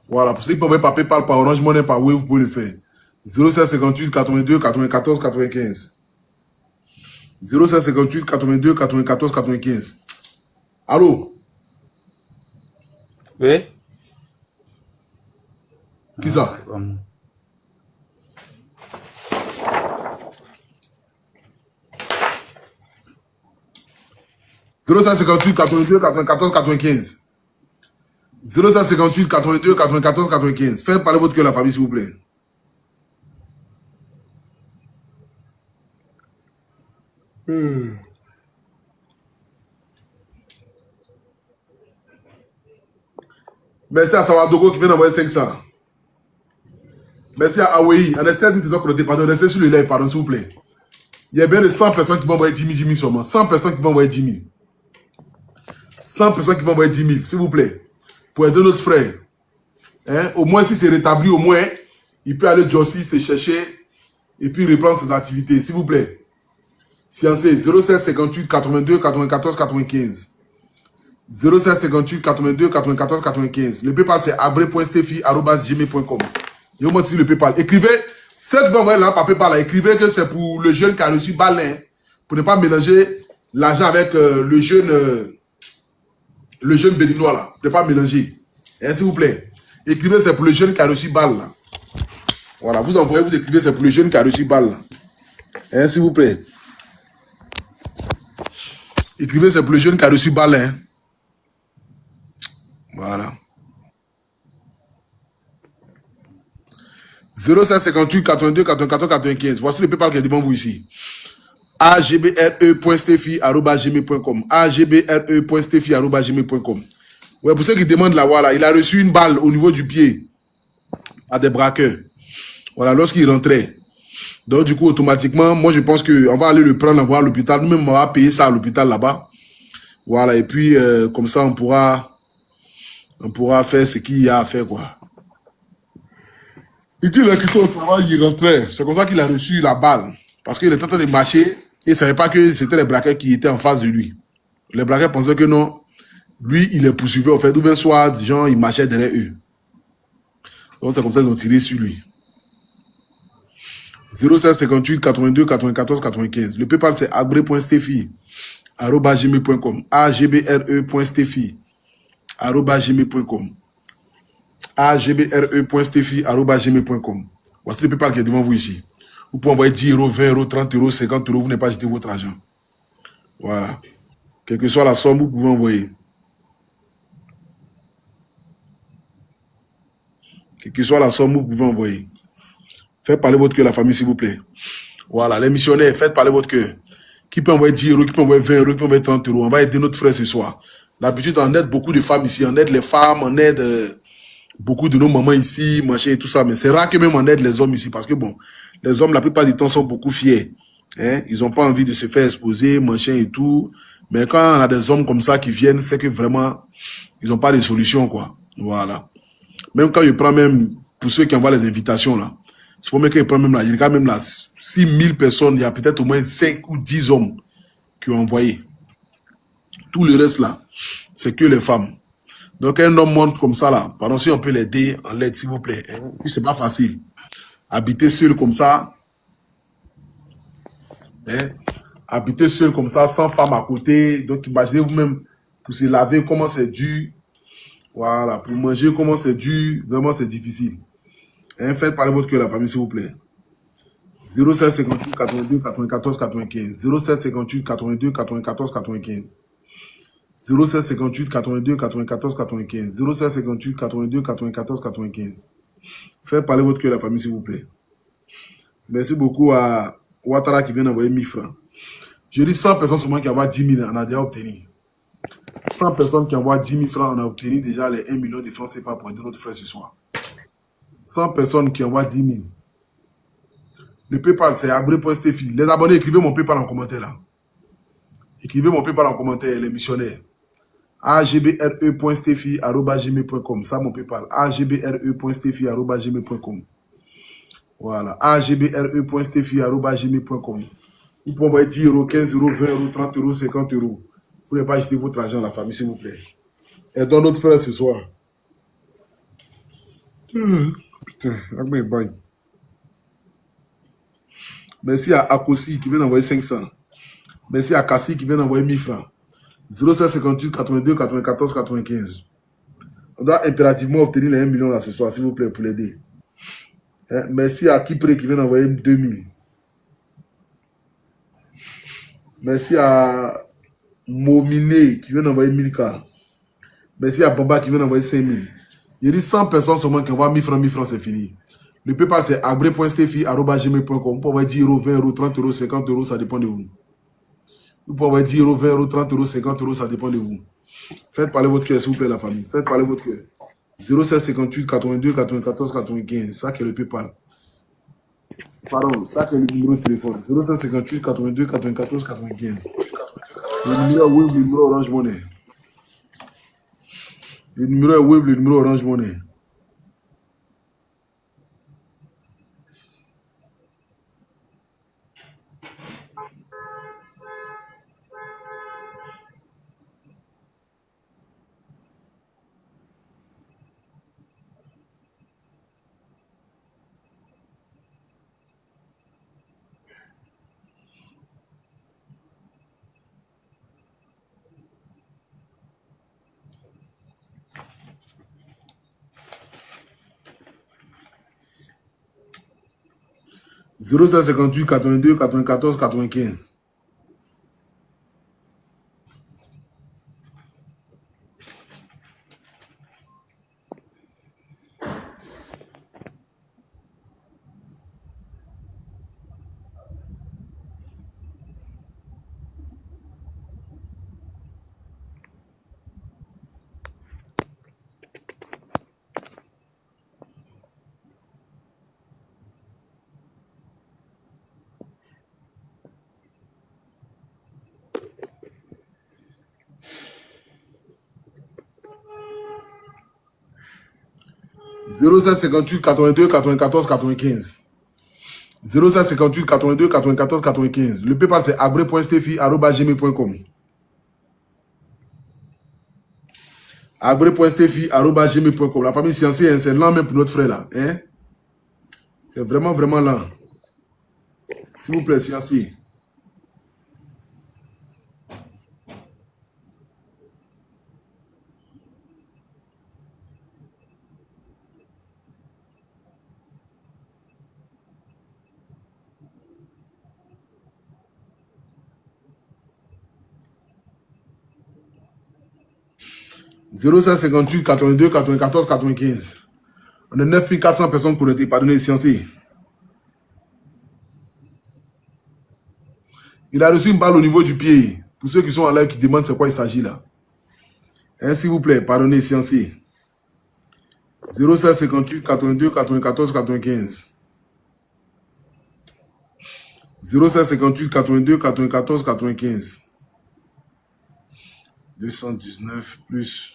Voilà. Pour celui qui peut envoyer par PayPal, par Orange Money, par Wave, vous pouvez le faire. 07 58 82 94 95. 07 58 82 94 95. Allô? Oui? Qui ça? « 0758 82 94 95. 0758 82 94 95. Faites parler votre cœur, la famille, s'il vous plaît. Merci à Sawadogo qui vient d'envoyer 500. Merci à Aweyi. On est 16 000 personnes connectées. Pardon, restez sur le live, pardon, s'il vous plaît. Il y a bien de 100 personnes qui vont envoyer 10 000 seulement. 100 personnes qui vont envoyer 10 000. 100 personnes qui vont envoyer 10 000, s'il vous plaît. Pour aider notre frère. Hein? Au moins, si c'est rétabli, au moins, il peut aller Jossi, se chercher et puis reprendre ses activités, s'il vous plaît. Sciencé, 07 58 82 94 95. 07 58 82 94 95. Le PayPal, c'est abré.steffi@gmail.com. Je vous montre ici le PayPal. Écrivez, ceux qui vont envoyer là par PayPal, là, écrivez que c'est pour le jeune qui a reçu Balin, pour ne pas mélanger l'argent avec le jeune béninois là. Pour ne pas mélanger. S'il vous plaît. Écrivez, c'est pour le jeune qui a reçu balle là. Voilà, vous envoyez, vous écrivez, c'est pour le jeune qui a reçu balle là. S'il vous plaît. Écrivez, c'est pour le jeune qui a reçu balle. Hein. Voilà. 07 58 82 94 95. Voici le PayPal qui est devant vous ici. agbre.steffi@gmail.com. agbre.steffi@gmail.com. Ouais, pour ceux qui demandent là, voilà, il a reçu une balle au niveau du pied à des braqueurs. Voilà, lorsqu'il rentrait. Donc, du coup, automatiquement, moi, je pense qu'on va aller le prendre, voir à l'hôpital. Nous-mêmes, on va payer ça à l'hôpital là-bas. Voilà, et puis, comme ça, on pourra faire ce qu'il y a à faire, quoi. Et qu'il a quitté au travail, il rentrait. C'est comme ça qu'il a reçu la balle. Parce qu'il était en train de marcher et il ne savait pas que c'était les braqueurs qui étaient en face de lui. Les braqueurs pensaient que non, lui, il les poursuivait au fait. Ou bien soit, genre, il marchait derrière eux. Donc, c'est comme ça qu'ils ont tiré sur lui. 07 58 82 94 95. Le PayPal, c'est agbre.steffi@gmail.com. agbre.steffi@gmail.com. agbre.steffi@gmail.com. Voici le PayPal qui est devant vous ici. Vous pouvez envoyer 10 euros, 20 euros, 30 euros, 50 euros. Vous n'avez pas jeté votre argent. Voilà. Quelle que soit la somme, vous pouvez envoyer. Quelle que soit la somme, vous pouvez envoyer. Faites parler votre cœur, la famille, s'il vous plaît. Voilà, les missionnaires, faites parler votre cœur. Qui peut envoyer 10 euros, qui peut envoyer 20 euros, qui peut envoyer 30 euros. On va aider notre frère ce soir. D'habitude, on aide beaucoup de femmes ici. On aide les femmes, on aide beaucoup de nos mamans ici, machin et tout ça. Mais c'est rare que même on aide les hommes ici. Parce que bon, les hommes, la plupart du temps, sont beaucoup fiers. Hein? Ils n'ont pas envie de se faire exposer, machin et tout. Mais quand on a des hommes comme ça qui viennent, c'est que vraiment, ils n'ont pas de solution, quoi. Voilà. Même quand je prends même, pour ceux qui envoient les invitations, là, c'est pour moi que je prends même là, il y a quand même là, 6000 personnes, il y a peut-être au moins 5 ou 10 hommes qui ont envoyé. Tout le reste là, c'est que les femmes. Donc un homme monte comme ça là, pendant si on peut l'aider, en l'aide s'il vous plaît. Hein. Puis c'est pas facile. Habiter seul comme ça, hein. Habiter seul comme ça, sans femme à côté. Donc imaginez vous-même, pour se laver, comment c'est dur. Voilà, pour manger, comment c'est dur. Vraiment, c'est difficile. Hein, faites parler votre cœur, la famille, s'il vous plaît. 07 58 82 94 95. 07 58 82 94 95. 07 58 82 94 95. 07 58 82 94 95. Faites parler votre cœur, la famille, s'il vous plaît. Merci beaucoup à Ouattara qui vient d'envoyer 1000 francs. Je dis 100 personnes seulement qui envoient 10 000, on a déjà obtenu. 100 personnes qui envoient 10 000 francs, on a obtenu déjà les 1 million de francs CFA pour aider notre frère ce soir. 100 personnes qui envoient 10 000. Le PayPal, c'est agbre.steffi. Les abonnés, écrivez mon PayPal en commentaire là. Écrivez mon PayPal en commentaire, les missionnaires. agbre.steffi@gmail.com. Ça, mon PayPal. agbre.steffi@gmail.com. Voilà. agbre.steffi@gmail.com. Vous pouvez envoyer 10 euros, 15 euros, 20 euros, 30 euros, 50 euros. Vous n'avez pas jeter votre argent à la famille, s'il vous plaît. Aidons notre frère ce soir. Putain, bagne. Merci à Akosi qui vient d'envoyer 500. Merci à Kassi qui vient d'envoyer 1000 francs. 07 58 82 94 95. On doit impérativement obtenir les 1 million là ce soir, s'il vous plaît, pour l'aider. Hein? Merci à Kipré qui vient d'envoyer 2000. Merci à Momine qui vient d'envoyer 1000K. Merci à Bamba qui vient d'envoyer 5000. Il y a 100 personnes seulement qui envoient 1000 francs, c'est fini. Le PayPal, c'est agbre.steffi@gmail.com. Vous pouvez envoyer 10 euros, 20 euros, 30 euros, 50 euros, ça dépend de vous. Vous pouvez envoyer 10 euros, 20 euros, 30 euros, 50 euros, ça dépend de vous. Faites parler votre cœur, s'il vous plaît, la famille. Faites parler votre cœur. 07 58 82 94 95. Ça qui est le PayPal. Pardon, ça qui est le numéro de téléphone. 07 58 82 94 95. Le numéro Wave, le numéro Orange Money. Le numéro Wave, le numéro Orange Money. Zéro 58 82 94 95. 0758 82 94 95. 0758 82 94 95. Le PayPal c'est abré.steffi@gmail.com. abré.steffi@gmail.com. La famille Scienci, hein, c'est lent même pour notre frère là. Hein? C'est vraiment, vraiment lent. S'il vous plaît, Scienci. « 0758 82 94 95. On est 9400 personnes connectées. Pardonnez, Scienci. Il a reçu une balle au niveau du pied. Pour ceux qui sont en live qui demandent c'est quoi il s'agit là. Hein, s'il vous plaît, pardonnez, Scienci. 0758 82 94 95. 0758 82 94 95. 219 plus.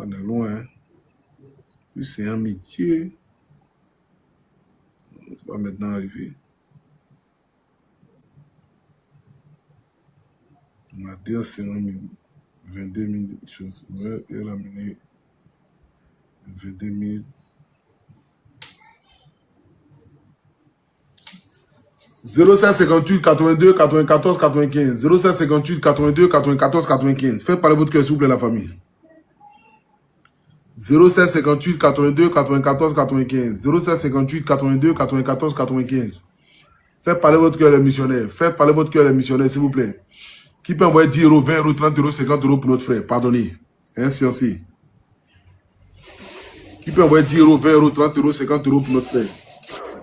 On est loin. Hein? Plus c'est un métier. C'est pas maintenant arrivé. On a dit c'est 22 000 choses. Ouais, elle a mené 22 000. 0758 82 94 95. 0758 82 94 95. Faites parler votre cœur, s'il vous plaît, la famille. 0758 82 94 95. 0758 82 94 95. Faites parler votre cœur, les missionnaires. Faites parler votre cœur, les missionnaires, s'il vous plaît. Qui peut envoyer 10 euros, 20 euros, 30 euros, 50 euros pour notre frère? Pardonnez. Hein, Scienci. Qui peut envoyer 10 euros, 20 euros, 30 euros, 50 euros pour notre frère?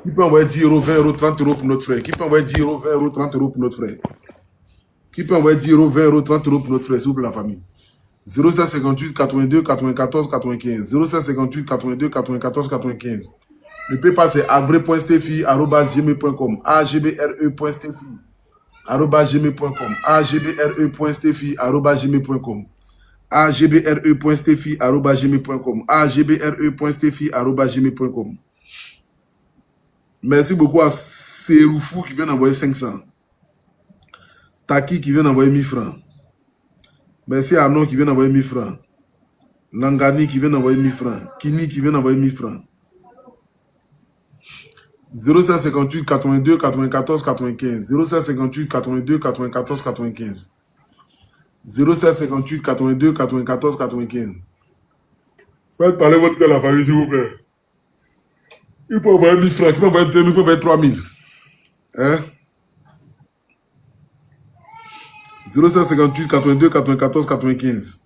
Qui peut envoyer 10 euros, 20 euros, 30 euros pour notre frère? Qui peut envoyer 10 euros, 20 euros, 30 euros pour notre frère? Qui peut envoyer 10 euros, 20 euros, 30 euros pour notre frère, s'il vous plaît, la famille? 0758 82 94 95. 0758 82 94 95. Le PayPal c'est abré.steffi@gmail.com. agbre.steffi@gmail.com. agbre.steffi@gmail.com. agbre.steffi@gmail.com. agbre.steffi@gmail.com. Merci beaucoup à Seroufou qui vient d'envoyer 500. Taki qui vient d'envoyer 1000 francs. Merci à Arnaud qui vient d'envoyer 1000 francs. Langani qui vient d'envoyer 1000 francs. Kini qui vient d'envoyer 1000 francs. 0758 82 94 95. 0758 82 94 95. 0758 82 94 95. Faites parler votre cœur à la famille, s'il vous plaît. Il peut envoyer 1000 francs, il peut envoyer 2000, il peut envoyer 3000. Hein? 0758 82 94 95.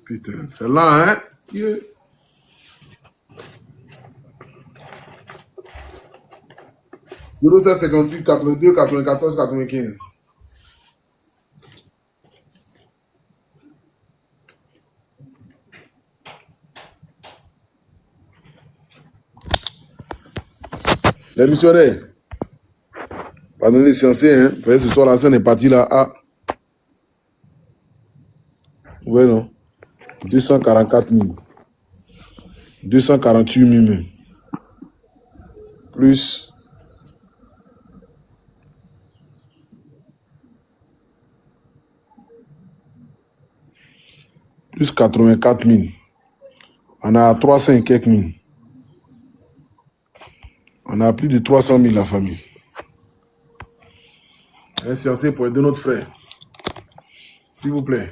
Putain, c'est là, hein? Yeah. « 0758 82 94 95. » Les missionnaires, pardonnez les Scienci, hein? Parce que ce soir, la scène est partie là. Ah. Ouais, non. 244 000. 248 000 même. Plus. Plus 84 000. On a 300 et quelques mille. On a plus de 300 000 la famille. Un Scienci pour aider notre frère. S'il vous plaît.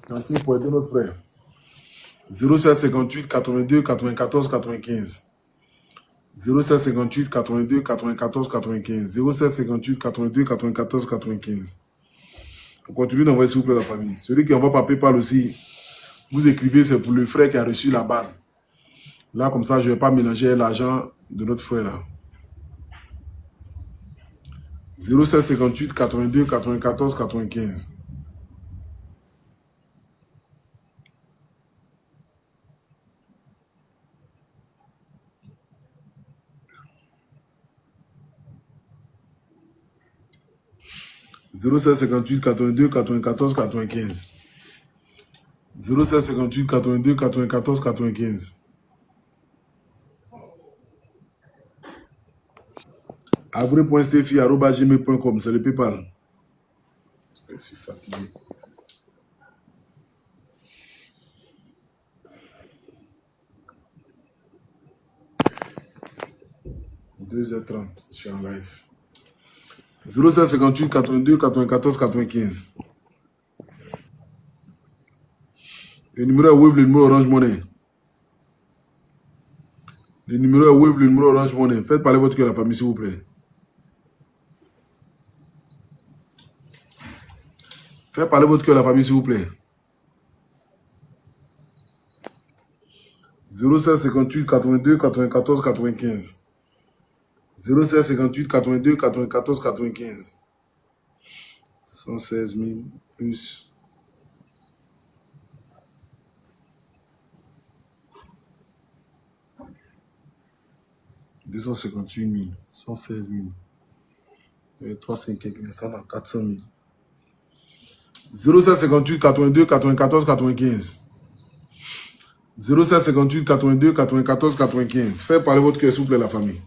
Scienci pour aider notre frère. 0758 82 94 95. 0758 82 94 95. 0758 82 94 95. On continue d'envoyer s'il vous plaît la famille. Celui qui envoie par PayPal aussi, vous écrivez, c'est pour le frère qui a reçu la balle. Là, comme ça, je ne vais pas mélanger l'argent de notre frère là. 0758 82 94 95. 0758 82 94 95. 0758 82 94 95. Abré.stefi@gmail.com, c'est le PayPal. Je suis fatigué. « 2h30, je suis en live. 0758 82 94 95. Le numéro est Wave, le numéro Orange Money. Le numéro est Wave, le numéro Orange Money. Faites parler votre cœur à la famille, s'il vous plaît. Faites parler votre cœur à la famille, s'il vous plaît. 0758 82 94 95. 0758 82 94 95. 116 000 plus. « 258 000, 116 000, 300 quelques mille, 400 000. 0758 82 94 95. 0758 82 94 95. Faites parler votre cœur, s'il vous plaît, la famille.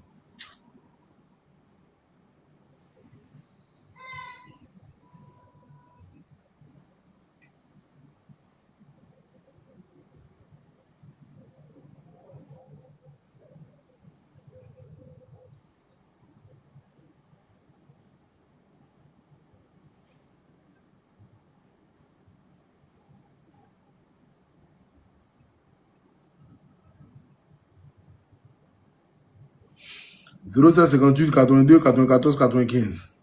« 0758 82 94 95. »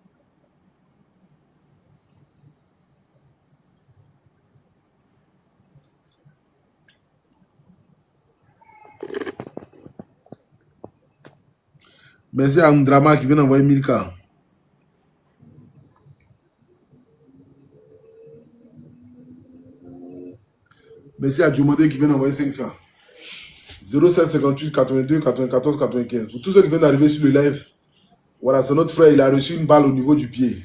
Merci à Mdrama qui vient d'envoyer 1000K. Merci à Jumode qui vient d'envoyer 500. 0758 82 94 95. Pour tous ceux qui viennent d'arriver sur le live, voilà, c'est notre frère, il a reçu une balle au niveau du pied.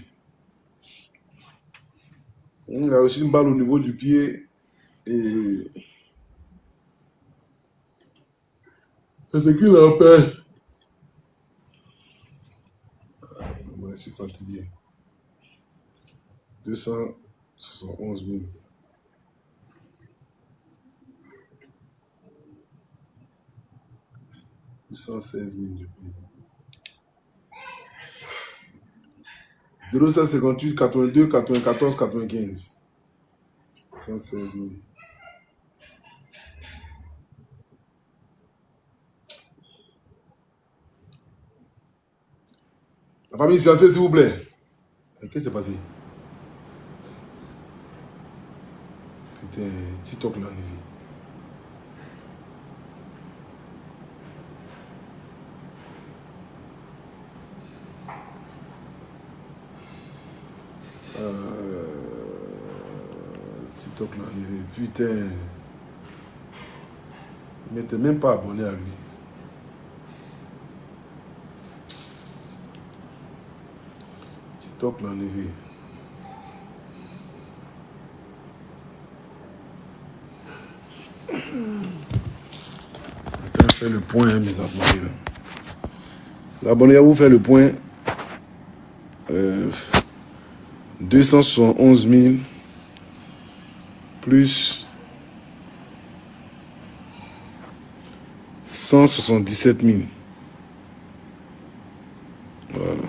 Il a reçu une balle au niveau du pied et c'est ce qui l'empêche. Je suis fatigué. 271 000. « 116 000 depuis. 0758 82 94 95. 116 000. La famille silencieuse, s'il vous plaît. Qu'est-ce qui s'est passé? Putain, TikTok l'a enlevé. TikTok l'a enlevé. Putain. Il n'était même pas abonné à lui. TikTok l'a enlevé. Attends, fais le point, hein, mes abonnés. Là. Les abonnés, à vous faire le point. 271 000 plus 177 000. Voilà.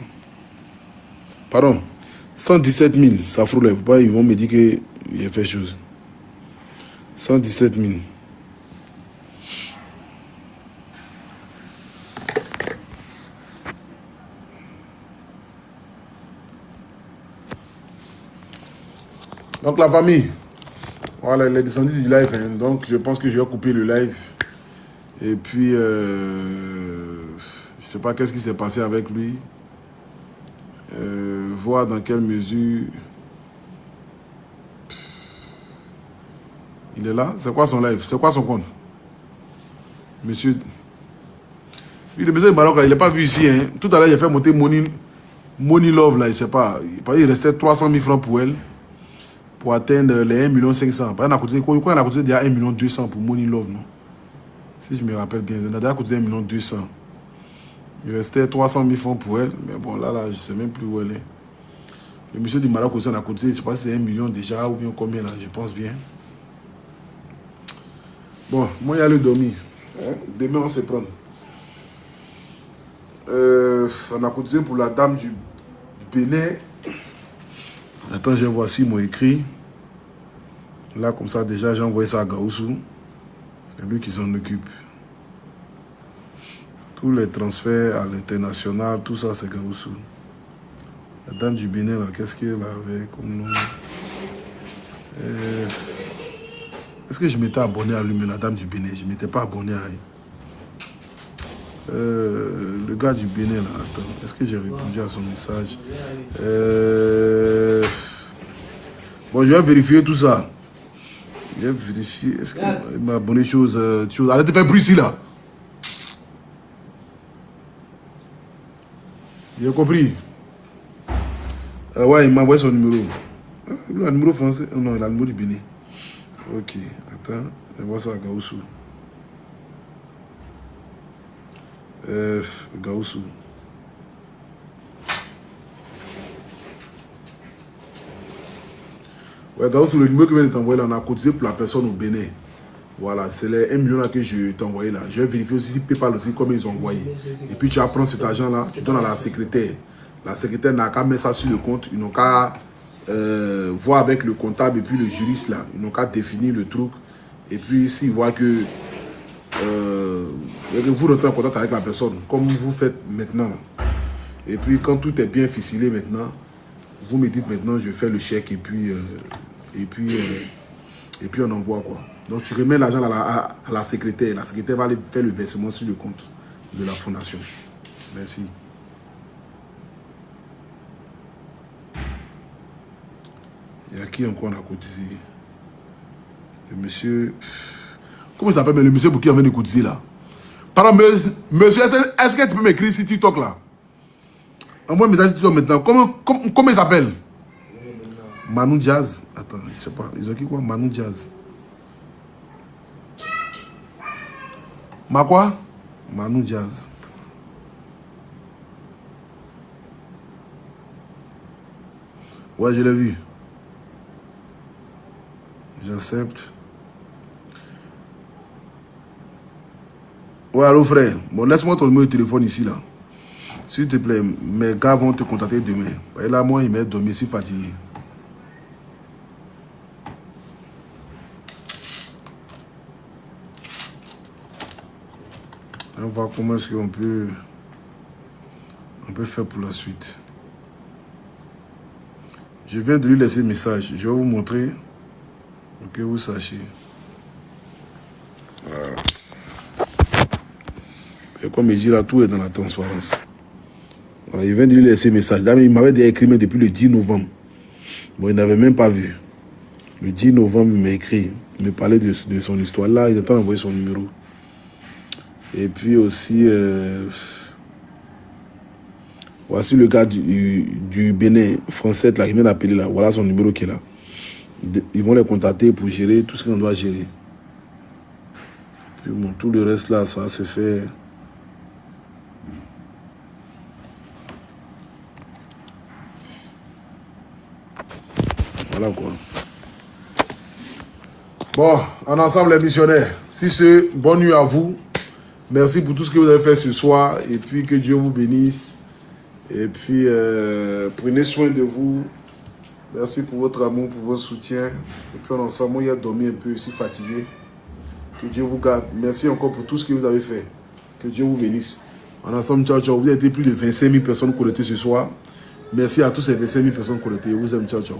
Pardon. 117 000. Ça frôle pas. Ils vont me dire que j'ai fait chose. 117 000. Donc la famille, voilà, il est descendu du live, hein. Donc je pense que je vais couper le live. Et puis, je sais pas qu'est-ce qui s'est passé avec lui. Voir dans quelle mesure il est là. C'est quoi son live? C'est quoi son compte? Monsieur. Oui, le monsieur de Maroc, il n'est pas vu ici. Hein. Tout à l'heure, il a fait monter Monine Money Love, là, je sais pas. Il restait 300 000 francs pour elle. Pour atteindre les 1 500 000. On a coûté, quoi, on a coûté déjà 1 200 000 pour Money Love, non? Si je me rappelle bien, on a déjà coûté 1 200 000. Il restait 300 000 francs pour elle. Mais bon, là, je ne sais même plus où elle est. Le monsieur du Maroc aussi, on a coûté, je ne sais pas si c'est 1 million déjà ou bien combien là, je pense bien. Bon, moi, il y a le dormir. Hein? Demain, on se prend. On a cotisé pour la dame du Bénin. Attends, je vois si mon écrit. Là, comme ça, déjà, j'ai envoyé ça à Gaoussou. C'est lui qui s'en occupe. Tous les transferts à l'international, tout ça, c'est Gaoussou. La dame du Bénin, là, qu'est-ce qu'elle avait comme nom? Est-ce que je m'étais abonné à lui, mais la dame du Bénin? Je ne m'étais pas abonné à elle. Le gars du Bénin, là, attends, est-ce que j'ai répondu à son message? Bon, je vais vérifier tout ça. Je vais vérifier, est-ce qu'il m'a abonné chose. Arrête de faire bruit ici, là. J'ai compris. Ouais, il m'a envoyé son numéro. Il a le numéro français. Non, il a le numéro du Bénin. Ok, attends, je vois ça à Gaoussou. Gaoussou. Ouais, Gaoussou, le numéro que je viens de t'envoyer là, on a cotisé pour la personne au Bénin. Voilà, c'est les 1 million là que je t'ai envoyé là. Je vais vérifier aussi si PayPal aussi comme ils ont envoyé. Et puis tu vas prendre cet argent là, tu donnes à la secrétaire. La secrétaire n'a qu'à mettre ça sur le compte, ils n'ont qu'à voir avec le comptable et puis le juriste là. Ils n'ont qu'à définir le truc. Et puis s'ils voient que vous rentrez en contact avec la personne, comme vous faites maintenant. Et puis quand tout est bien ficelé maintenant, vous me dites maintenant je fais le chèque et puis on envoie quoi. Donc tu remets l'argent à la secrétaire. La secrétaire va aller faire le versement sur le compte de la fondation. Merci. Il y a qui encore on a cotisé? Le monsieur... Comment ça s'appelle le monsieur pour qui on vient de cotiser là? Pardon, monsieur, est-ce que tu peux m'écrire sur TikTok là? Envoie un message sur TikTok maintenant. Comment il s'appelle? Manu Jazz. Attends, je sais pas. Ils ont qui quoi? Manu Jazz. Ma quoi? Manu Jazz. Ouais, je l'ai vu. J'accepte. Ouais, allô frère. Bon, laisse-moi ton numéro de téléphone ici là. S'il te plaît, mes gars vont te contacter demain. Et là, moi, il m'a dormi, si fatigué. On va voir comment est-ce qu'on peut faire pour la suite. Je viens de lui laisser un message. Je vais vous montrer pour que vous sachiez. Voilà. Et comme il dit là, tout est dans la transparence. Voilà, il vient de lui laisser un message. Là, il m'avait déjà écrit mais depuis le 10 novembre. Bon, il n'avait même pas vu. Le 10 novembre, il m'a écrit. Il me parlait de son histoire. Là, il est en train d'envoyer son numéro. Et puis aussi, voici le gars du Bénin français là, qui vient d'appeler là. Voilà son numéro qui est là. Ils vont les contacter pour gérer tout ce qu'on doit gérer. Et puis bon, tout le reste là, ça se fait. Voilà quoi. Bon, en ensemble les missionnaires, si c'est bonne nuit à vous. Merci pour tout ce que vous avez fait ce soir. Et puis que Dieu vous bénisse. Et puis prenez soin de vous. Merci pour votre amour, pour votre soutien. Et puis en ensemble, moi, il a dormi un peu, aussi fatigué. Que Dieu vous garde. Merci encore pour tout ce que vous avez fait. Que Dieu vous bénisse. En ensemble, ciao, ciao. Vous avez été plus de 25 000 personnes connectées ce soir. Merci à tous ces 25 000 personnes connectées. Je vous aime, ciao, ciao.